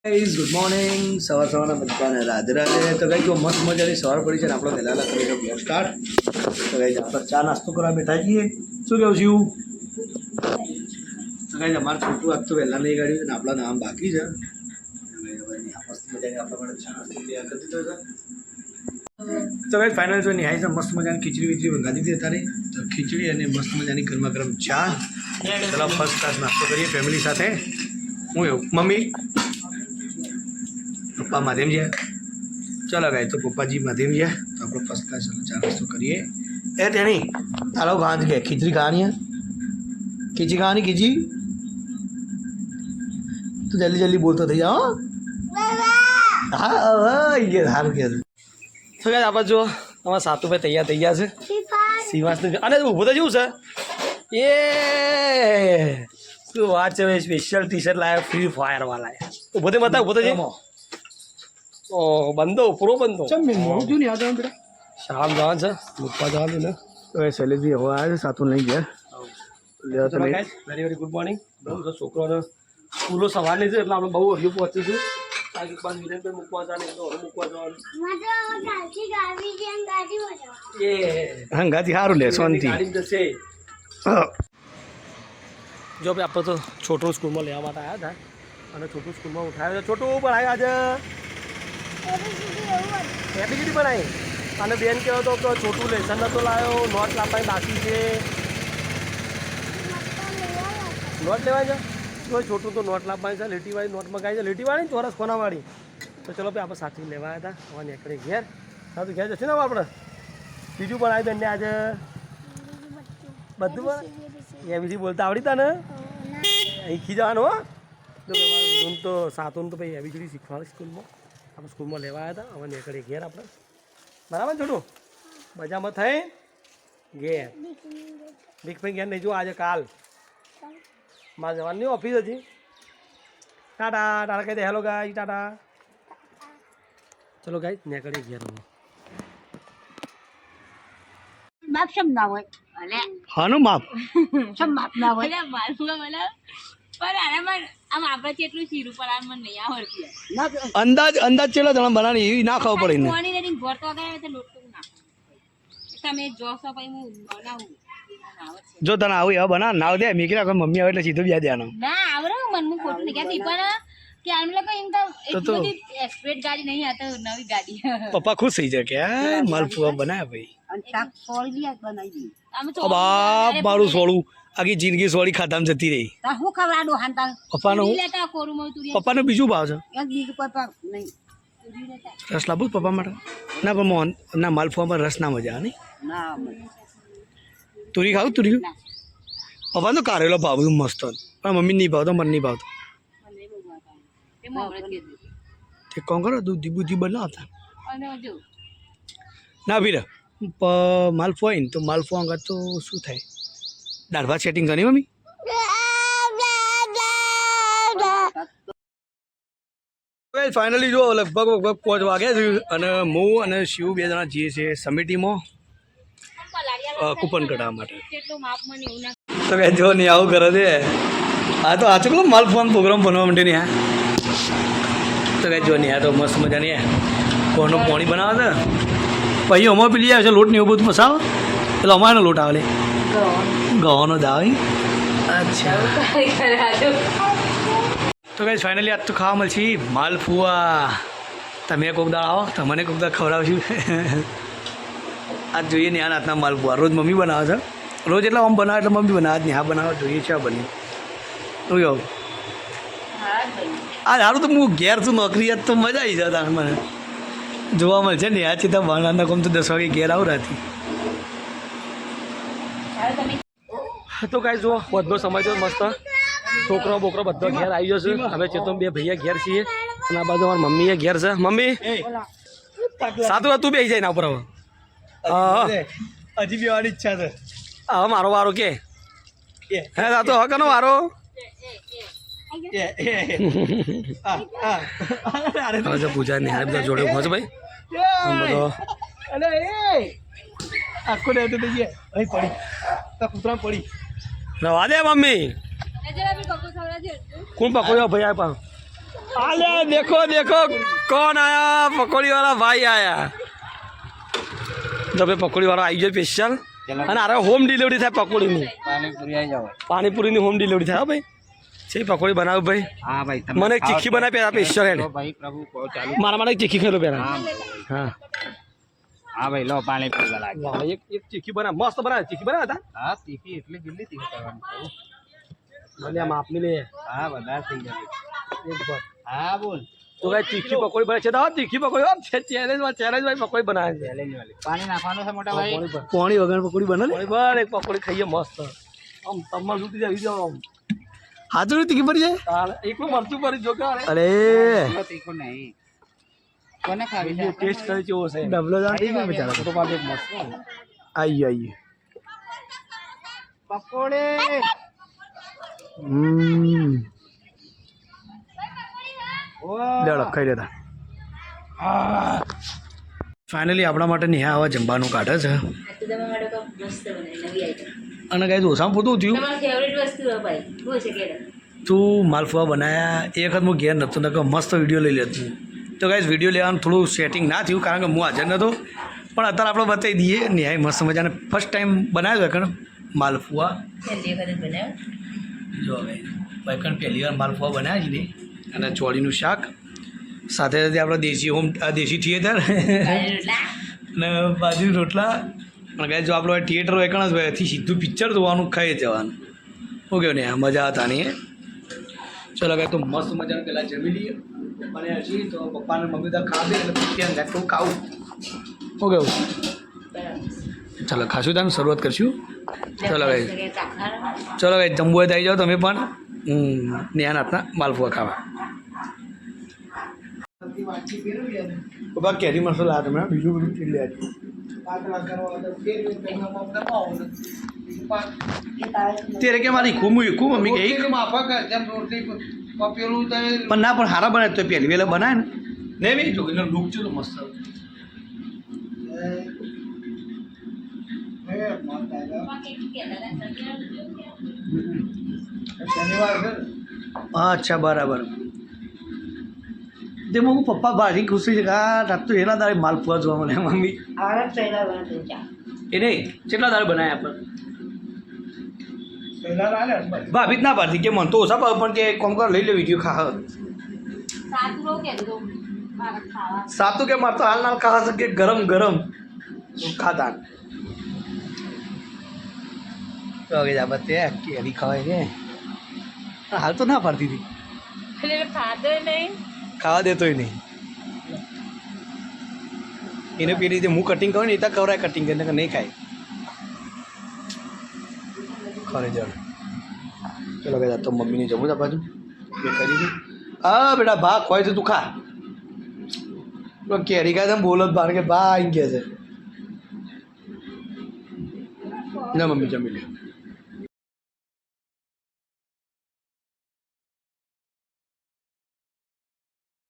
Guys good morning સવારના બધાને રાધે રાધે તો ગાઈ જો મસ્ત મજાની સવાર પડી છે ને આપણે વહેલા કરીએ બ્લોગ સ્ટાર્ટ તો ગાઈ આપણે ચા નાસ્તો કરવા બેઠા છીએ શું કેવું છું તો ગાઈ અમારે છોટું આજ તો વહેલા નહીં ગાડ્યું ને આપણા નામ બાકી છે મસ્ત મજાની આપણા માટે ચા નાસ્તો તૈયાર કરી દીધો છે તો ગાઈ ફાઇનલ જો નિહાય છે મસ્ત મજાની ખીચડી વીચડી મંગાવી દીધી અત્યારે તો ખીચડી અને મસ્ત મજાની ગરમા ગરમ ચા ચલો ફર્સ્ટ ક્લાસ નાસ્તો કરીએ ફેમિલી સાથે હું એવું મમ્મી પપ્પા માધ્યમ છે ચાલો ગાય તો પપ્પાજી માધ્યમ છે તો આપણે ફર્સ્ટ ક્લાસ ચા નાસ્તો કરીએ એ તેની તારો ગાંધ કે ખીચડી ખાવાની ખીચડી ખાવાની ખીચડી તું જલ્દી જલ્દી બોલતો થઈ જાઓ હા કે સારું કે તો ગાય આપણે જો અમારા સાતુભાઈ તૈયાર થઈ ગયા છે શિવાસનું અને ઊભો તો જેવું છે એ શું વાત છે સ્પેશિયલ ટી શર્ટ લાવ્યા ફ્રી ફાયર વાળા ઊભો તો બતા ઊભો તો છે બંધો પૂરો બંધો મોડું થયું ને યાદ આવે બેટા શામ જવાનું છે મૂકવા જવાનું ને તો એ શૈલેષજી હવે આવે છે સાતું નહીં ગયા વેરી વેરી ગુડ મોર્નિંગ બહુ છોકરાને સ્કૂલો સવારની છે એટલે આપણે બહુ અઢી પહોંચીશું મૂકવા જવાનું એ હંગાથી સારું લે શાંતિ જશે જો ભાઈ આપણે તો છોટું સ્કૂલમાં લેવા માટે આવ્યા હતા અને છોટું સ્કૂલમાં ઉઠાવ્યો છોટું પણ આવ્યા આજે એબીસીડી બનાવી અને બેન કહેવો તો છોટું લેસન નતો લાવ્યો નોટ લાવવાની બાકી છે નોટ લેવાય છે તો છોટું તો નોટ લાવવાની છે લીટીવાળી નોટ મગાવી છે લીટીવાળી ને ચોરસ કોનાવાળી તો ચલો ભાઈ આપણે સાથે લેવા આવ્યા હતા હવે નીકળે ઘેર સારું ઘેર જશે ને આપણે બીજું પણ આવી બેનને આજે બધું પણ એબીસી બોલતા આવડી તા ને શીખી જવાનું હો તો સાતોનું તો ભાઈ એબીસીડી શીખવાડે સ્કૂલમાં આપણે સ્કૂલમાં લેવા આવ્યા હતા હવે નીકળીએ ઘેર આપણે બરાબર છોટું મજામાં થઈ ઘેર ભીખભાઈ ઘેર નહીં જો આજે કાલ મારે જવાની ઓફિસ હતી ટાટા ટાટા કહી દે હેલો ગાય ટાટા ચલો ગાય નીકળીએ ઘેર અમે બાપ શમ ના હોય હાનું માપ શમ માપ ના હોય અંદાજ ચેલા જણા બનાવી એવી ના ખાવ પડે જો તને આવું એવા બના નાવ દે મીકી રાખો મમ્મી આવે એટલે સીધું બિયા દેવાનો પપ્પા ખુશ થઈ જાય કે માલપુઆ બનાવ્યા ભાઈ બાપ મારું સોળું આખી જિંદગી સોળી ખાધામ જતી રહી પપ્પાનો બીજું ભાવ છે રસ લાવું પપ્પા માટે ના પણ મોહન ના માલફુઆમાં રસ ના મજા નહીં તુરી ખાવું તુરી પપ્પા તો કારેલો ભાવતું મસ્ત પણ મમ્મી નહીં ભાવતો મને નહીં ભાવતો તે કોણ કરો દૂધી બુદ્ધી બનાવતા ના ભીર માલફુઆ ને તો માલફુઆ અંગત તો શું થાય દાળ ભાત સેટિંગ કરી મમ્મી ફાઇનલી જો લગભગ 5 વાગ્યા છે અને હું અને શિવ 2 જણા જઈએ છીએ સમિટીમાં કૂપન કઢાવવા માટે તો કે જો નહીં આવું કરે છે આ તો આચું પેલો માલફુઆનો પ્રોગ્રામ બનવા માટે નહીં હા તો કે જો નહીં આ તો મસ્ત મજા નહીં કોનું પાણી બનાવે છે પછી અમારે પેલી આવે છે લોટ ને એવું બધું મસાવો એટલે અમારો લોટ આવે ગવાનો દાવ અચ્છા તો કઈ ફાઇનલી આજ તો ખાવા મળશે માલફુઆ તમે કોક દાળ આવો તમને કોક દાળ ખવડાવશું આજ જોઈએ ને આ નાતના માલફુઆ રોજ મમ્મી બનાવે છે રોજ એટલે આમ બનાવે એટલે મમ્મી બનાવે જ નહીં હા બનાવે જોઈએ છે આ બની શું કહું આ સારું તો હું ઘેર છું નોકરી યાદ તો મજા આવી જાય તારે મને જોવા મળશે ને આ ચિતા બનાવના કોમ તો 10 વાગે ઘેર આવું રાતી તો કાંઈ જો બધો સમય તો મસ્ત છોકરો બોકરો બધો ઘેર આવી જશે હવે ચેતો 2 ભૈયા ઘેર છીએ અને આ બાજુ અમારી મમ્મી ઘેર છે મમ્મી સાતું તું બેસી જાય ના ઉપર હવે હા હજી બેવાની ઈચ્છા છે હા મારો વારો કે હે સાતું હવે કનો વારો પૂજા ને હારે બધા જોડે ઉભો છે ભાઈ બધો આખો ને પડી કૂતરા પડી રવા દે મમ્મી કોણ પકડ્યો ભાઈ આ अरे देखो देखो कौन आया, पकौड़ी वाला भाई आया। तो भाई पकौड़ी वाला आई जाए स्पेशल અને અરે હોમ ડિલિવરી થાય પકોડીની, પાણીપુરી આવી જાવ પાણીપુરીની હોમ ડિલિવરી થાય. ભાઈ છે પકોડી બનાવ ભાઈ. હા ભાઈ મને એક ચીખી બનાવી પહેલા સ્પેશિયલ હેડ. ભાઈ પ્રભુ કહો ચાલુ. મારા માટે એક ચીખી ખાઈ લો પહેલા. હા હા ભાઈ લો પાણીપુરી વાલા વાહ, એક ચીખી બનાવ મસ્ત બનાવે. ચીખી બનાવ્યા હતા. હા તીખી એટલે કેટલી તીખી કરવાની ભલે આમ આપની લે હા બધા થઈ જશે એક બાર. હા બોલ તો કઈ તીખી પકોડી બને છે તો તીખી પકોડી ચેલેન્જ ભાઈ પકોડી બનાવે છે. ચેલેન્જ વાળી પાણી નાખવાનું છે મોટા ભાઈ પાણી વગર પકોડી બને ને બર એક પકોડી ખાઈએ મસ્ત આમ તમાર સુધી આવી જાવ આમ હાજર તીખી પડી જાય એકલું મરચું પડી જો કે અરે તીખું નહીં કોને ખાવી છે ટેસ્ટ કરી કેવો છે ડબલો જાતી ને બેચારા ફોટો પાડે મસ્ત આઈ આઈ પકોડે લેડો ખાઈ લેતા. ફાઇનલી આપણા માટે નેહા આવા જમવાનું કાઢે છે અને કાંઈ ઓછામાં પૂરતું થયું. તું માલફુઆ બનાવ્યા એ વખત હું ઘેર નહોતો ને મસ્ત વિડીયો લઈ લેતું. તો કાંઈ વિડીયો લેવાનું થોડું સેટિંગ ના થયું કારણ કે હું હાજર નહોતો, પણ અત્યારે આપણે બતાવી દઈએ. નેહાએ મસ્ત મજાને ફર્સ્ટ ટાઈમ બનાવ્યો હોય કારણ માલફુઆ. જો હવે ભાઈ પહેલી વાર માલફુઆ બનાવ્યા છે ને, અને ચોળીનું શાક સાથે સાથે આપણે દેશી થિયેટર અને બાજરી રોટલા. અને કાંઈ જો આપણો થિયેટર હોય કણ જ હોય એથી સીધું પિક્ચર જોવાનું ખાઈ જવાનું. ઓકે ને મજા હતા નહીં. ચલો કાંઈ તો મસ્ત મજાનું પહેલાં જમી લઈએ અને હજી તો પપ્પાને મમ્મી તો ખાવે એટલે ત્યાં ઘાટું ખાવું. ઓકે ચાલો ખાશું તમે શરૂઆત કરશું. ચલો ભાઈ જમવું હોય તો આવી જાઓ તમે પણ નેહાના હાથના માલપુઆ ખાવા. કેરી મસાલા આ તમે બીજું બધું ચીજ લે તેરે કે મારી ખૂમું મમ્મી કે પણ ના પણ હારા બનાવે તો પહેલી વેલા બનાવે ને નહીં ભાઈ જો એનો લુક છે તો મસ્ત. અચ્છા બરાબર. તે હું પપ્પા ભારી ખુશી છે કે આ રાત તો એના દાડે માલપુઆ જોવા મળે મમ્મી. એ નહીં કેટલા દાડે બનાવ્યા પણ ભાભી જ ના પાડતી કે મન તો ઓછા ભાવ પણ કે કોમ કર લઈ લે વિડીયો ખા સાતું કે મારે તો હાલ નાલ ખાવા છે કે ગરમ ગરમ ખાતા તો હવે જા બતે કેરી ખવાય છે હાલ તો ના પાડતી હતી ખાવા દેતોય નહીં એને પેલી રીતે હું કટિંગ કરું ને એ તો ખવડાય કટિંગ કરીને નહીં ખાય ખરે ચાલો ચલો ભાઈ તો મમ્મીને જમું તા બાજુ મેં કરી દઉં. હા બેટા ભા ખોય છે તું ખા કેરી ખાય તમે બોલો જ બહાર કે ભા અહીં કહે છે ના મમ્મી જમી લે.